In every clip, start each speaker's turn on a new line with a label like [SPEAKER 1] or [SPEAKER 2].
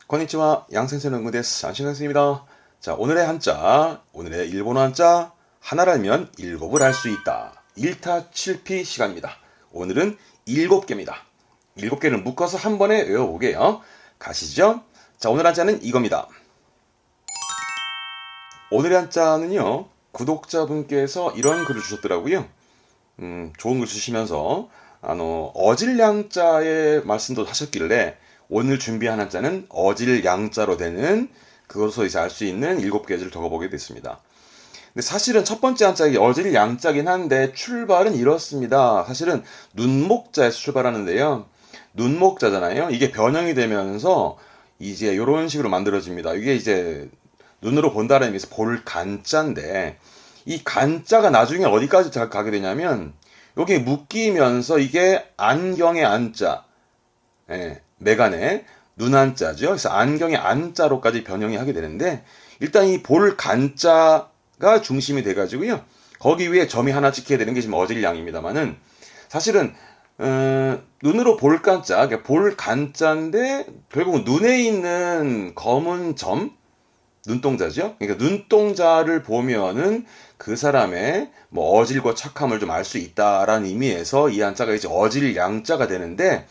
[SPEAKER 1] konnichiwa, 양센세 연구 데스. 안신학생입니다. 자, 오늘의 한자, 오늘의 일본어 한자, 하나를 알면 일곱을 알 수 있다. 1타 7피 시간입니다. 오늘은 7개입니다. 7개를 묶어서 한 번에 외워보게요. 가시죠. 자, 오늘 한자는 이겁니다. 오늘의 한자는요, 구독자분께서 이런 글을 주셨더라고요. 좋은 글 주시면서, 어질양자의 말씀도 하셨길래, 오늘 준비한 한자는 어질양자로 되는 그것으로 이제 알 수 있는 7개를 적어보게 됐습니다. 근데 사실은 첫 번째 한자가 어질양자긴 한데 출발은 이렇습니다. 사실은 눈목자에서 출발하는데요. 눈목자잖아요. 이게 변형이 되면서 이제 이런 식으로 만들어집니다. 이게 이제 눈으로 본다는 의미에서 볼 간자인데 이 간자가 나중에 어디까지 가게 되냐면 여기 묶이면서 이게 안경의 안자, 매간의 눈안자죠. 그래서 안경의 안자로까지 변형이 하게 되는데 일단 이 볼 간자가 중심이 돼가지고요. 거기 위에 점이 하나 찍혀야 되는 게 지금 어질양입니다만은 사실은 눈으로 볼 간자, 그러니까 볼 간자인데 결국 눈에 있는 검은 점, 눈동자죠. 그러니까 눈동자를 보면은 그 사람의 뭐 어질과 착함을 좀 알 수 있다라는 의미에서 이 한자가 이제 어질양자가 되는데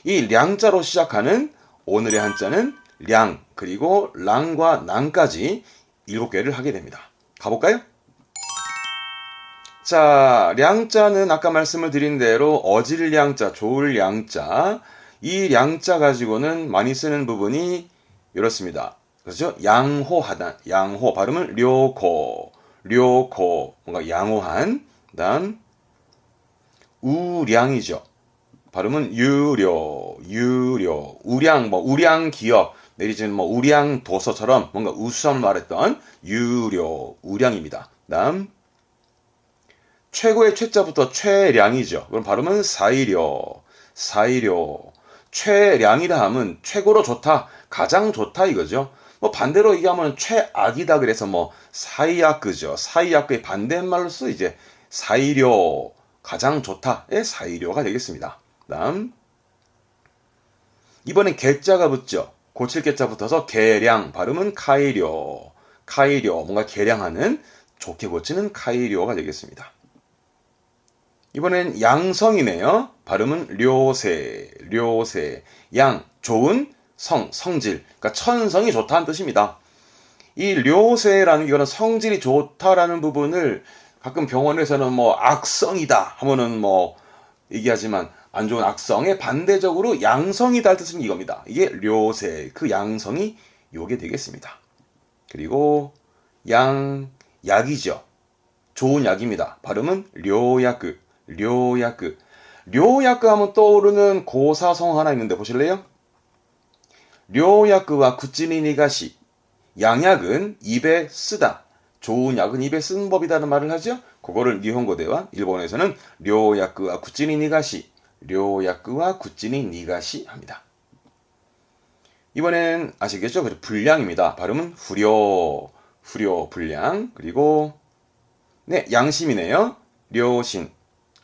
[SPEAKER 1] 이 량자로 시작하는 오늘의 한자는 량, 그리고 랑과 낭까지 7개를 하게 됩니다. 가볼까요? 자, 량자는 아까 말씀을 드린 대로 어질량자, 좋을량자, 이 량자 가지고는 많이 쓰는 부분이 이렇습니다. 그렇죠? 양호하다, 양호, 발음은 료고, 료고, 뭔가 양호한, 다음 우량이죠. 발음은 유료, 유료, 우량, 우량 기업, 내지는 우량 도서처럼 뭔가 우수함을 말했던 유료, 우량입니다. 다음, 최고의 최자부터 최량이죠. 그럼 발음은 사이료, 사이료. 최량이라 하면 최고로 좋다, 가장 좋다 이거죠. 반대로 얘기하면 최악이다 그래서 사이악그죠. 사이악그의 반대말로서 이제 사이료, 가장 좋다의 사이료가 되겠습니다. 다음, 이번엔 개자가 붙죠. 고칠 개자 붙어서 개량, 발음은 카이료, 카이료, 뭔가 개량하는, 좋게 고치는 카이료가 되겠습니다. 이번엔 양성이네요. 발음은 료세, 료세, 양, 좋은, 성질, 그러니까 천성이 좋다는 뜻입니다. 이 료세라는 이거는 성질이 좋다라는 부분을 가끔 병원에서는 악성이다 하면은 얘기하지만 안 좋은 악성의 반대적으로 양성이다 할 뜻은 이겁니다. 이게 료세, 그 양성이 요게 되겠습니다. 그리고 약이죠. 좋은 약입니다. 발음은 료야크, 료야크. 료야크 하면 떠오르는 고사성 하나 있는데 보실래요? 료야크와 구찌니니가시. 양약은 입에 쓰다. 좋은 약은 입에 쓴 법이라는 말을 하죠. 그거를 니혼고대와 일본에서는 료야크와 구찌니니가시, 료야크와 구찌니니가시 합니다. 이번엔 아시겠죠? 불량입니다. 발음은 후려, 후려, 불량. 그리고 양심이네요. 료신,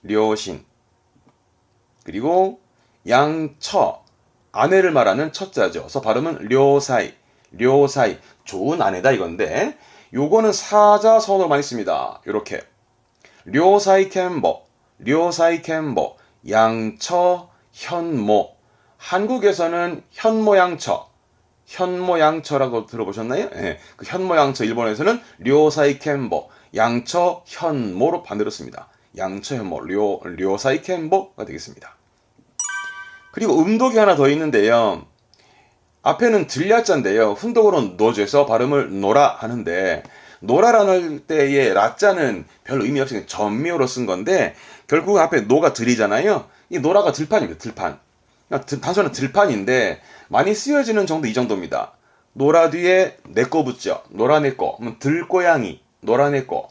[SPEAKER 1] 료신. 그리고 양처, 아내를 말하는 처자죠. 그래서 발음은 료사이, 료사이. 좋은 아내다 이건데 요거는 사자성어로 많이 씁니다. 요렇게 료사이 캔버, 료사이 캔버, 양처, 현모. 한국에서는 현모양처, 현모양처라고 들어보셨나요? 네, 그 현모양처 일본에서는 료사이 캔버, 양처, 현모로 반대로 씁니다. 양처, 현모, 료사이 캔버가 되겠습니다. 그리고 음독이 하나 더 있는데요. 앞에는 들야자인데요. 훈독으로는 노제서 발음을 노라 하는데 노라라는 때의 라자는 별 의미 없이 전미어로 쓴 건데 결국 앞에 노가 들이잖아요. 이 노라가 들판입니다. 들판. 단순한 들판인데 많이 쓰여지는 정도 이 정도입니다. 노라 뒤에 내꺼 붙죠. 노라 내꺼. 들고양이, 노라 내꺼,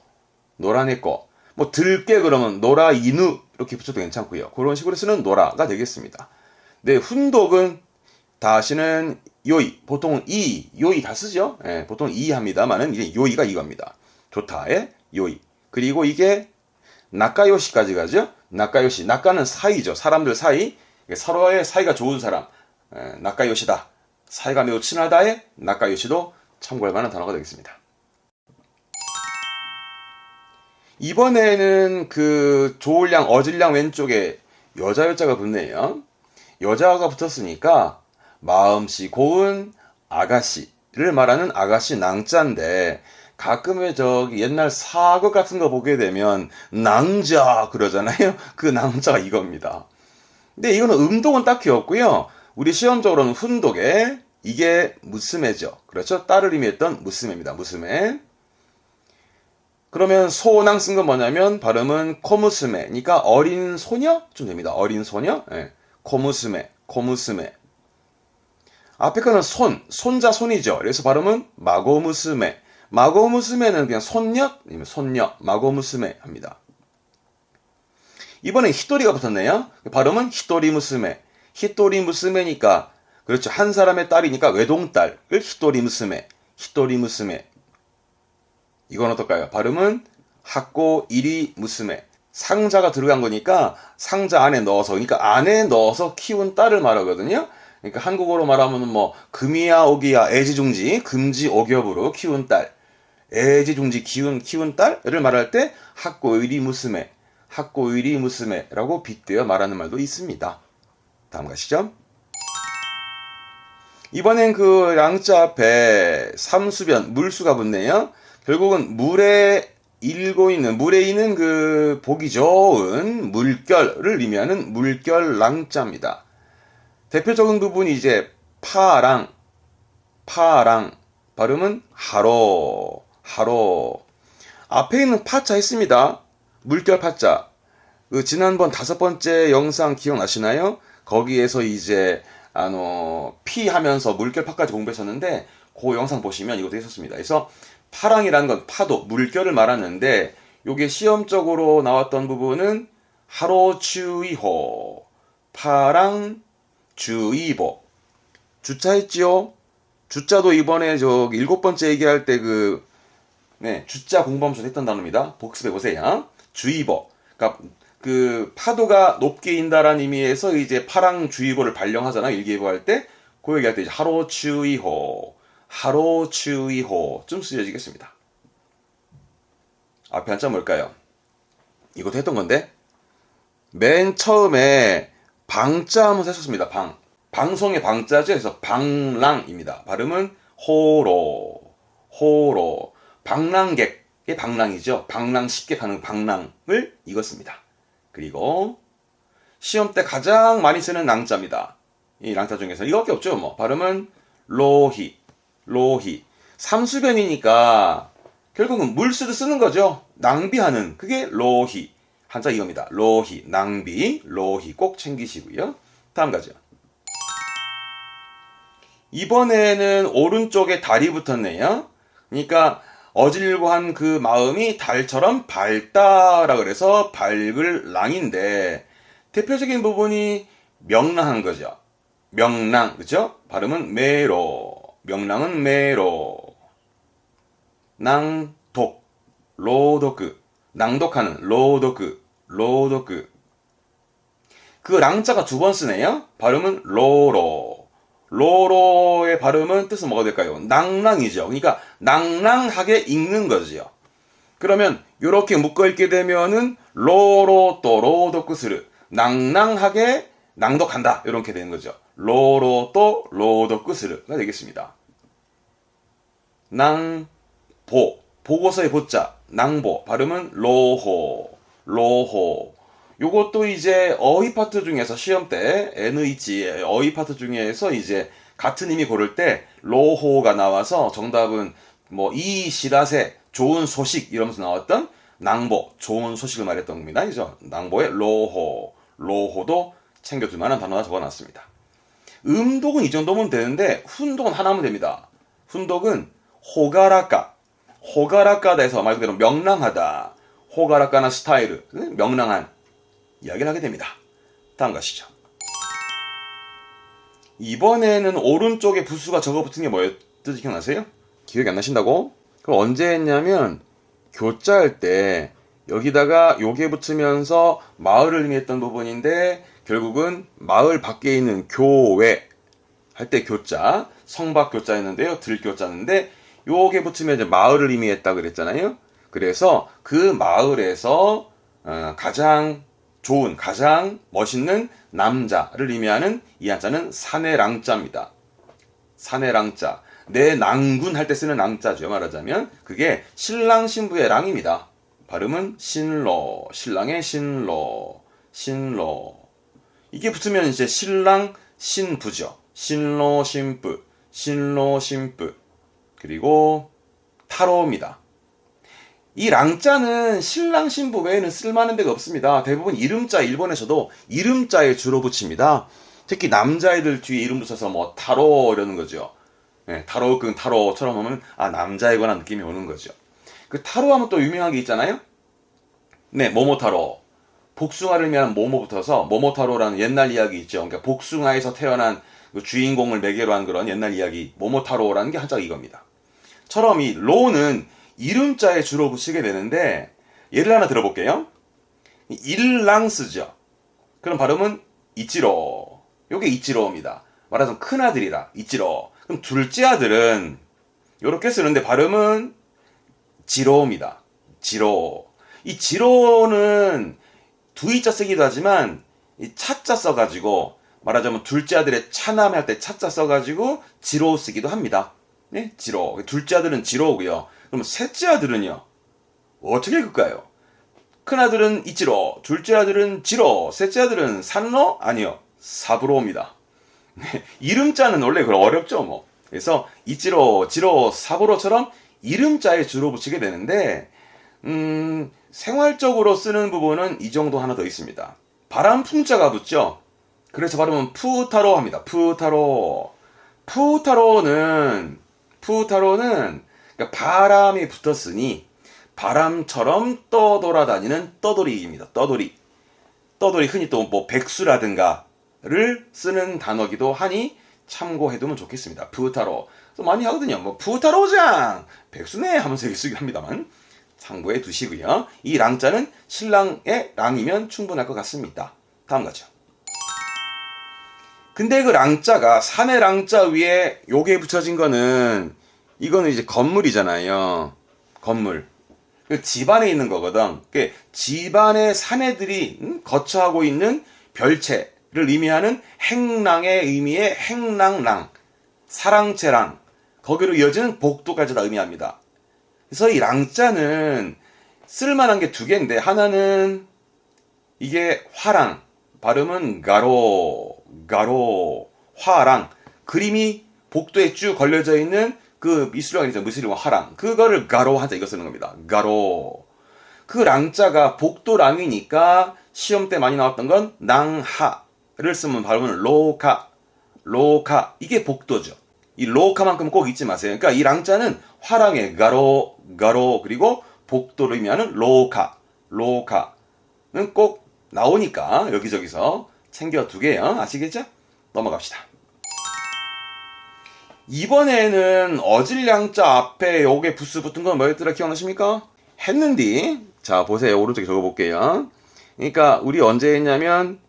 [SPEAKER 1] 노라 내꺼. 들깨 그러면 노라 이누 이렇게 붙여도 괜찮고요. 그런 식으로 쓰는 노라가 되겠습니다. 네, 훈독은 다시는 요이, 보통 요이 다 쓰죠. 보통 합니다만은 이제 요이가 이겁니다. 좋다의 요이. 그리고 이게 나카요시까지 가죠. 나카요시, 나카는 사이죠. 사람들 사이, 서로의 사이가 좋은 사람, 나카요시다. 사이가 매우 친하다의 나카요시도 참고할 만한 단어가 되겠습니다. 이번에는 그 조을량, 어질량 왼쪽에 여자 여자가 붙네요. 여자가 붙었으니까 마음씨 고운 아가씨를 말하는 아가씨 낭자인데, 가끔의 저기 옛날 사극 같은 거 보게 되면 낭자 그러잖아요. 그 낭자가 이겁니다. 근데 이거는 음독은 딱히 없고요. 우리 시험적으로는 훈독에 이게 무스메죠. 그렇죠? 딸을 의미했던 무스메입니다. 무스메. 그러면 소낭 쓴 건 뭐냐면 발음은 코무스메. 그러니까 어린 소녀? 좀 됩니다. 어린 소녀? 네. 코무스메, 코무스메. 앞에 거는 손자 손이죠. 그래서 발음은 마고무스메. 마고무스메는 그냥 손녀, 아니면 손녀, 마고무스메 합니다. 이번엔 히토리가 붙었네요. 발음은 히토리무스메. 히토리무스메니까, 그렇죠. 한 사람의 딸이니까 외동딸을 히토리무스메, 히토리무스메. 이건 어떨까요? 발음은 하코 이리 무스메. 상자가 들어간 거니까 상자 안에 넣어서, 그러니까 안에 넣어서 키운 딸을 말하거든요. 그러니까 한국어로 말하면 뭐 금이야 오기야 애지중지 금지 오겹으로 키운 딸, 애지중지 키운 딸을 말할 때 하코이리 무스메, 하코이리 무스메라고 빗대어 말하는 말도 있습니다. 다음 가시죠. 이번엔 그 랑자 앞에 삼수변 물수가 붙네요. 결국은 물에 있는 그 보기 좋은 물결을 의미하는 물결 랑자입니다. 대표적인 부분이 이제 파랑, 발음은 하로. 앞에 있는 파자 했습니다. 물결 파자. 그 지난번 5번째 영상 기억나시나요? 거기에서 이제 피 하면서 물결 파까지 공부했었는데 그 영상 보시면 이것도 했었습니다. 그래서 파랑이라는 건 파도, 물결을 말하는데 요게 시험적으로 나왔던 부분은 하로추이호, 파랑 주의보. 주자 했지요? 주자도 이번에 7번째 얘기할 때 주자 공부하면서 했던 단어입니다. 복습해보세요. 주의보. 그러니까 그 파도가 높게 인다라는 의미에서 이제 파랑주의보를 발령하잖아요. 일기예보 할 때. 그 얘기할 때 이제 하로추이호 좀 쓰여지겠습니다. 앞에 한자 뭘까요? 이것도 했던 건데 맨 처음에 방자 하면서 했었습니다. 방송의 방자죠. 그래서 방랑입니다. 발음은 호로. 방랑객의 방랑이죠. 방랑 쉽게 가는 방랑을 읽었습니다. 그리고 시험 때 가장 많이 쓰는 랑자입니다. 이 랑자 중에서 이거밖에 없죠. 뭐 발음은 로히. 삼수변이니까 결국은 물수도 쓰는 거죠. 낭비하는 그게 로히. 한자 이겁니다. 로히, 낭비, 로히 꼭 챙기시고요. 다음 가죠. 이번에는 오른쪽에 달이 붙었네요. 그러니까 어질고 한 그 마음이 달처럼 밝다라 그래서 밝을 랑인데 대표적인 부분이 명랑한 거죠. 명랑, 그죠? 발음은 메로. 명랑은 메로. 낭독, 로도크. 낭독하는 로도크. 그 랑자가 2번 쓰네요. 발음은 로로. 로로의 발음은 뜻은 뭐가 될까요? 낭랑이죠. 그러니까 낭랑하게 읽는 거죠. 그러면 이렇게 묶어 읽게 되면은 로로또 로도크스르. 낭랑하게 낭독한다. 이렇게 되는 거죠. 로로또 로도크스르가 되겠습니다. 낭보. 보고서의 보자. 낭보. 발음은 로호. 요것도 이제 어휘 파트 중에서 시험 때 NH 어휘 파트 중에서 이제 같은 의미 고를 때 로호가 나와서 정답은 뭐 이시라세 좋은 소식 이러면서 나왔던 낭보 좋은 소식을 말했던 겁니다. 그죠? 낭보의 로호도 챙겨둘 만한 단어가 적어놨습니다. 음독은 이 정도면 되는데 훈독은 하나면 됩니다. 훈독은 호가라까다 해서 말 그대로 명랑하다. 호가라까나 스타일 명랑한 이야기를 하게 됩니다. 다음 가시죠. 이번에는 오른쪽에 부수가 적어 붙은 게 뭐였는지 기억나세요? 기억이 안 나신다고? 그럼 언제 했냐면 교자할 때 여기다가 요게 붙으면서 마을을 의미했던 부분인데 결국은 마을 밖에 있는 교회 할 때 교자, 성박 교자였는데요. 들교자였는데 요게 붙으면 이제 마을을 의미했다 그랬잖아요. 그래서 그 마을에서 가장 좋은, 가장 멋있는 남자를 의미하는 이 한자는 사내랑자입니다. 사내랑자. 내 낭군 할 때 쓰는 랑자죠. 말하자면 그게 신랑 신부의 랑입니다. 발음은 신로, 신랑의 신로, 신로. 이게 붙으면 이제 신랑 신부죠. 신로 신부, 신로 신부. 그리고 타로입니다. 이 랑자는 신랑 신부 외에는 쓸만한 데가 없습니다. 대부분 이름자, 일본에서도 이름자에 주로 붙입니다. 특히 남자애들 뒤에 이름 붙여서 뭐 타로 이러는 거죠. 네, 타로끈 타로처럼 하면 남자애거나 느낌이 오는 거죠. 그 타로 하면 또 유명한 게 있잖아요. 네, 모모타로. 복숭아를 의미하는 모모 붙어서 모모타로라는 옛날 이야기 있죠. 그러니까 복숭아에서 태어난 그 주인공을 매개로 한 그런 옛날 이야기, 모모타로라는 게 한자가 이겁니다. 처럼 이 로는 이름자에 주로 붙이게 되는데 예를 하나 들어볼게요. 일랑쓰죠. 그럼 발음은 이치로. 요게 이치로입니다. 말하자면 큰아들이라 이치로. 그럼 둘째 아들은 요렇게 쓰는데 발음은 지로입니다. 지로. 이 지로는 두이자 쓰기도 하지만 이 차자 써가지고 말하자면 둘째 아들의 차남 할 때 차자 써가지고 지로 쓰기도 합니다. 네? 지로. 둘째 아들은 지로고요. 그럼 셋째 아들은요? 어떻게 읽을까요? 큰아들은 이치로, 둘째 아들은 지로, 셋째 아들은 산로? 아니요. 사부로입니다. 네, 이름자는 원래 그럼 어렵죠, 뭐. 그래서 이치로, 지로, 사부로처럼 이름자에 주로 붙이게 되는데, 생활적으로 쓰는 부분은 이 정도 하나 더 있습니다. 바람풍자가 붙죠? 그래서 발음은 푸타로 합니다. 푸타로. 푸타로는 그러니까 바람이 붙었으니 바람처럼 떠돌아다니는 떠돌이입니다. 떠돌이. 떠돌이 흔히 또 뭐 백수라든가를 쓰는 단어기도 하니 참고해두면 좋겠습니다. 푸타로. 그래서 많이 하거든요. 뭐 푸타로장 백수네 하면서 쓰긴 합니다만 참고해 두시고요. 이 랑자는 신랑의 랑이면 충분할 것 같습니다. 다음 가죠. 근데 그 랑자가 산의 랑자 위에 요게 붙여진 거는 이거는 이제 건물이잖아요. 건물. 그 집안에 있는 거거든. 그 집안의 사내들이 거처하고 있는 별채를 의미하는 행랑의 의미의 행랑랑, 사랑채랑, 거기로 이어지는 복도까지 다 의미합니다. 그래서 이 랑자는 쓸만한 게 두 개인데 하나는 이게 화랑, 발음은 가로, 화랑, 그림이 복도에 쭉 걸려져 있는 그 미술관 있죠. 미술관 화랑. 그거를 가로 한자 이거 쓰는 겁니다. 가로. 그 랑자가 복도랑이니까 시험 때 많이 나왔던 건 낭하를 쓰면 발음은 로카. 이게 복도죠. 이 로카만큼 꼭 잊지 마세요. 그러니까 이 랑자는 화랑의 가로 그리고 복도를 의미하는 로카는 꼭 나오니까 여기저기서 챙겨두게요. 아시겠죠? 넘어갑시다. 이번에는 어질량자 앞에 요게 부스 붙은 건 뭐였더라 기억나십니까? 했는디. 자, 보세요. 오른쪽에 적어볼게요. 그러니까 우리 언제 했냐면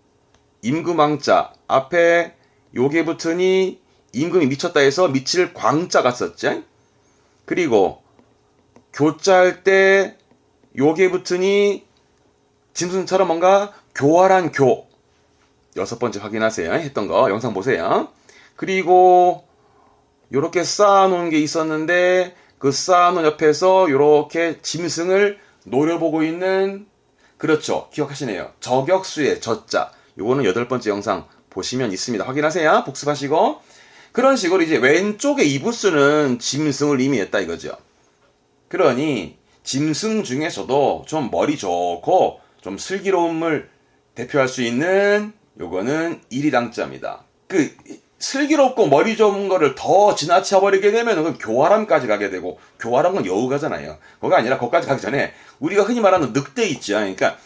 [SPEAKER 1] 임금왕자 앞에 요게 붙으니 임금이 미쳤다 해서 미칠 광자가 썼죠. 그리고 교자할 때 요게 붙으니 짐승처럼 뭔가 교활한 교. 6번째 확인하세요. 했던 거 영상 보세요. 그리고 요렇게 쌓아놓은 게 있었는데 그 쌓아놓은 옆에서 요렇게 짐승을 노려보고 있는 그렇죠. 기억하시네요. 저격수의 저자. 요거는 8번째 영상 보시면 있습니다. 확인하세요. 복습하시고. 그런 식으로 이제 왼쪽에 이 부스는 짐승을 의미했다 이거죠. 그러니 짐승 중에서도 좀 머리 좋고 좀 슬기로움을 대표할 수 있는 요거는 일이랑자입니다. 그 슬기롭고 머리 좋은 거를 더 지나쳐버리게 되면 그 교활함까지 가게 되고, 교활한 건 여우가잖아요. 그거 아니라 거기까지 가기 전에 우리가 흔히 말하는 늑대 있죠. 그러니까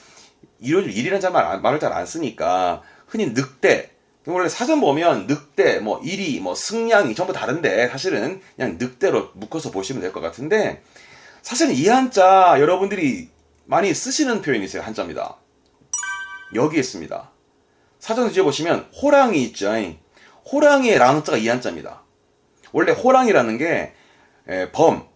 [SPEAKER 1] 일이라는 말을 잘 안 쓰니까 흔히 늑대, 원래 사전 보면 늑대, 뭐 일이, 뭐 승냥이 전부 다른데 사실은 그냥 늑대로 묶어서 보시면 될 것 같은데, 사실은 이 한자 여러분들이 많이 쓰시는 표현이 있어요. 한자입니다. 여기 있습니다. 사전 뒤져보시면 호랑이 있죠. 호랑이의 랑자가 이 한자입니다. 원래 호랑이라는 게 범,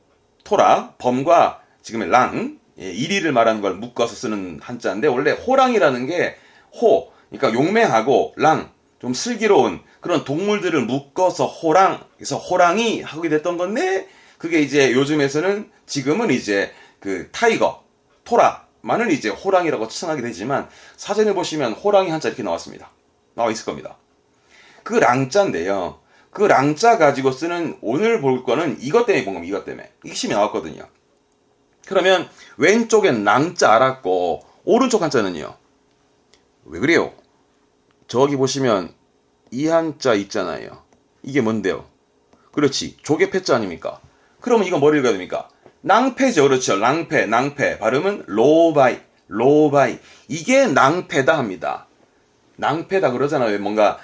[SPEAKER 1] 토라, 범과 지금의 랑, 이리를 말하는 걸 묶어서 쓰는 한자인데 원래 호랑이라는 게 호, 그러니까 용맹하고 랑, 좀 슬기로운 그런 동물들을 묶어서 호랑, 그래서 호랑이 하게 됐던 건데 그게 이제 요즘에서는 지금은 이제 그 타이거, 토라만을 이제 호랑이라고 칭하게 되지만 사전에 보시면 호랑이 한자 이렇게 나왔습니다. 나와 있을 겁니다. 그 랑자인데요. 그 랑자 가지고 쓰는 오늘 볼 거는 이것 때문에 본 겁니다. 이것 때문에. 이심이 나왔거든요. 그러면 왼쪽엔 랑자 알았고 오른쪽 한자는요. 왜 그래요? 저기 보시면 이 한자 있잖아요. 이게 뭔데요? 그렇지. 조개 패자 아닙니까? 그러면 이건 뭘 읽어야 됩니까? 낭패죠. 그렇죠. 낭패. 발음은 로바이. 이게 낭패다 합니다. 낭패다 그러잖아요. 뭔가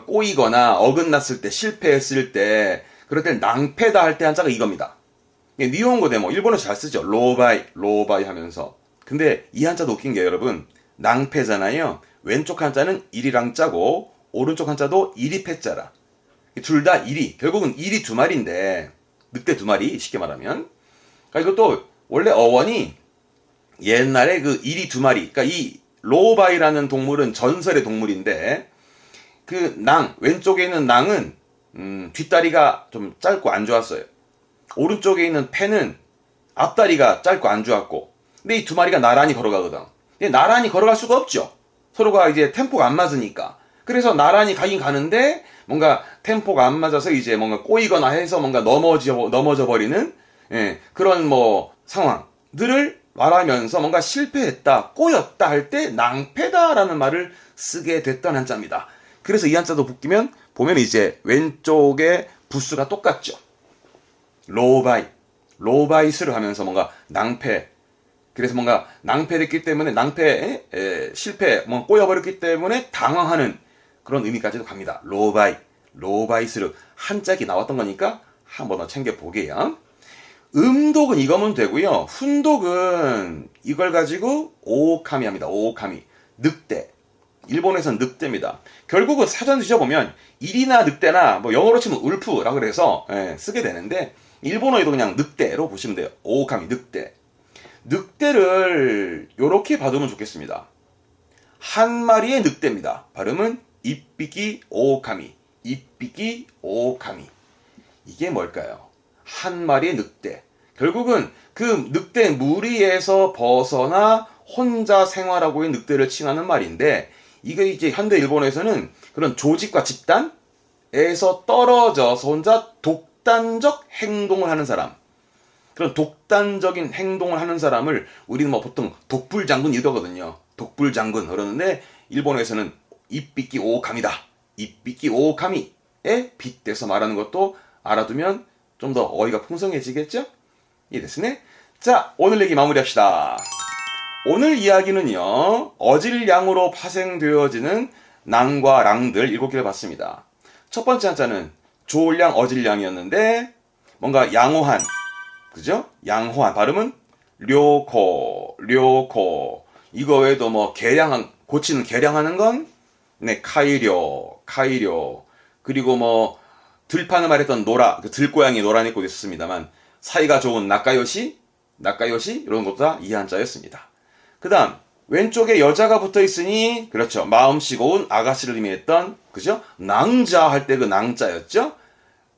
[SPEAKER 1] 꼬이거나 어긋났을 때, 실패했을 때, 그럴 때 낭패다 할 때 한자가 이겁니다. 니혼고 데모, 일본어에서 잘 쓰죠. 로바이 하면서. 근데 이 한자도 웃긴 게 여러분, 낭패잖아요. 왼쪽 한자는 이리랑자고, 오른쪽 한자도 이리패자라. 둘 다 이리. 결국은 이리 두 마리인데, 늑대 두 마리, 쉽게 말하면. 그러니까 이것도 원래 어원이 옛날에 그 이리 두 마리, 그러니까 이 로바이라는 동물은 전설의 동물인데, 그 왼쪽에 있는 낭은, 뒷다리가 좀 짧고 안 좋았어요. 오른쪽에 있는 패는 앞다리가 짧고 안 좋았고, 근데 이 두 마리가 나란히 걸어가거든. 근데 나란히 걸어갈 수가 없죠. 서로가 이제 템포가 안 맞으니까. 그래서 나란히 가긴 가는데, 뭔가 템포가 안 맞아서 이제 뭔가 꼬이거나 해서 뭔가 넘어져 버리는, 그런 뭐 상황들을 말하면서 뭔가 실패했다, 꼬였다 할 때 낭패다라는 말을 쓰게 됐던 한자입니다. 그래서 이 한자도 보면 이제 왼쪽에 부수가 똑같죠. 로바이스를 하면서 뭔가 낭패. 그래서 뭔가 낭패됐기 때문에 실패, 꼬여버렸기 때문에 당황하는 그런 의미까지도 갑니다. 로바이스를 한짝이 나왔던 거니까 한번 더 챙겨보게요. 음독은 이거면 되고요. 훈독은 이걸 가지고 오오카미 합니다. 오오카미. 늑대. 일본에서는 늑대입니다. 결국은 사전 뒤져보면 일이나 늑대나 뭐 영어로 치면 울프라고 그래서 쓰게 되는데 일본어에도 그냥 늑대로 보시면 돼요. 오오카미 늑대. 늑대를 이렇게 봐두면 좋겠습니다. 한 마리의 늑대입니다. 발음은 이삐끼 오오카미. 이게 뭘까요? 한 마리의 늑대. 결국은 그 늑대 무리에서 벗어나 혼자 생활하고 있는 늑대를 칭하는 말인데 이게 이제 현대 일본에서는 그런 조직과 집단에서 떨어져서 혼자 독단적 행동을 하는 사람. 그런 독단적인 행동을 하는 사람을 우리는 뭐 보통 독불장군 이러거든요. 독불장군 그러는데 일본에서는 이삐끼 오오카미다. 이삐끼 오오카미에 빗대서 말하는 것도 알아두면 좀 더 어휘가 풍성해지겠죠? 이됐으네. 자, 오늘 얘기 마무리합시다. 오늘 이야기는요, 어질량으로 파생되어지는 낭과 랑들 7개를 봤습니다. 첫 번째 한자는 조울량, 어질량이었는데, 뭔가 양호한, 그죠? 양호한. 발음은 료코. 이거 외에도 뭐, 고치는 계량하는 건, 카이료. 그리고 뭐, 들판을 말했던 그 들고양이 노란 입고 있었습니다만, 사이가 좋은 나카요시, 이런 것도 다 이 한자였습니다. 그 다음, 왼쪽에 여자가 붙어 있으니, 그렇죠. 마음씨 고운 아가씨를 의미했던, 그죠? 낭자 할 때 그 낭자였죠?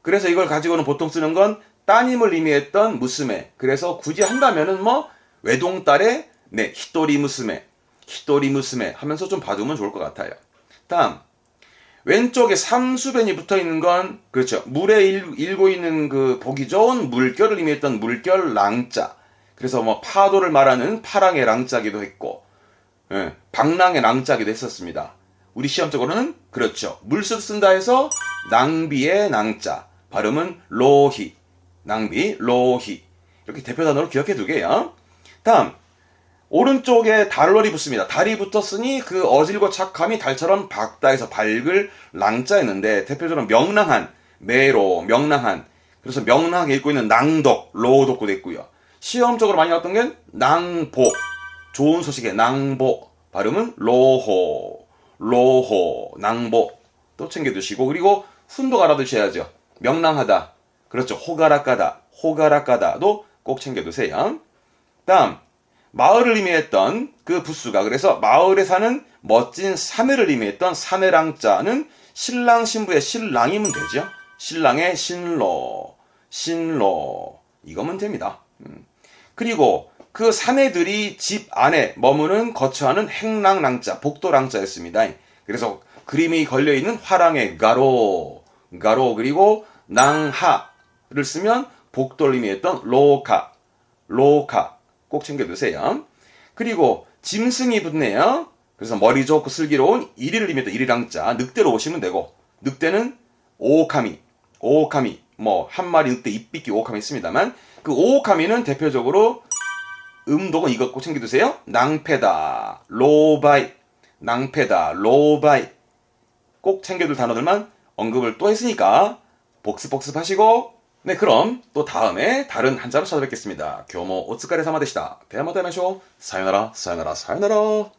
[SPEAKER 1] 그래서 이걸 가지고는 보통 쓰는 건 따님을 의미했던 무스메. 그래서 굳이 한다면은 외동딸의, 히토리 무스메 하면서 좀 봐두면 좋을 것 같아요. 다음, 왼쪽에 삼수변이 붙어 있는 건, 그렇죠. 물에 일고 있는 그 보기 좋은 물결을 의미했던 물결 랑자. 그래서 파도를 말하는 파랑의 랑자기도 했고, 방랑의 랑자기도 했었습니다. 우리 시험적으로는, 그렇죠. 물수 쓴다 해서 낭비의 낭자. 발음은 로히. 낭비, 로히. 이렇게 대표 단어로 기억해 두게요. 다음, 오른쪽에 달러리 붙습니다. 달이 붙었으니 그 어질고 착함이 달처럼 밝다 해서 밝을 랑자였는데 대표적으로 명랑한, 명랑한. 그래서 명랑하게 읽고 있는 낭독, 로독도 됐고요. 시험적으로 많이 나왔던 게 낭보, 좋은 소식의 낭보. 발음은 로호, 낭보. 또 챙겨두시고 그리고 훈독 알아두셔야죠. 명랑하다. 그렇죠. 호가라까다. 호가라까다도 꼭 챙겨두세요. 다음 마을을 의미했던 그 부수가 그래서 마을에 사는 멋진 사내를 의미했던 사내랑자는 신랑 신부의 신랑이면 되죠. 신랑의 신로, 신로 이거면 됩니다. 그리고 그 사내들이 집 안에 머무는 거처하는 행랑랑자, 복도랑자였습니다. 그래서 그림이 걸려있는 화랑의 가로, 가로 그리고 낭하를 쓰면 복도를 의미했던 로카, 로카 꼭 챙겨두세요. 그리고 짐승이 붙네요. 그래서 머리 좋고 슬기로운 이리를 의미했던 이리랑자, 늑대로 오시면 되고 늑대는 오오카미, 오오카미 뭐 한 마리 늑대 입비끼 오오카미 있습니다만 그 오오카미는 대표적으로 음독은 이것 꼭 챙겨두세요. 낭패다, 로바이, 낭패다, 로바이 꼭 챙겨둘 단어들만 언급을 또 했으니까 복습 하시고 네 그럼 또 다음에 다른 한자로 찾아뵙겠습니다. 교모 오츠카레 사마でした. 대마다마쇼 사요나라 사요나라 사요나라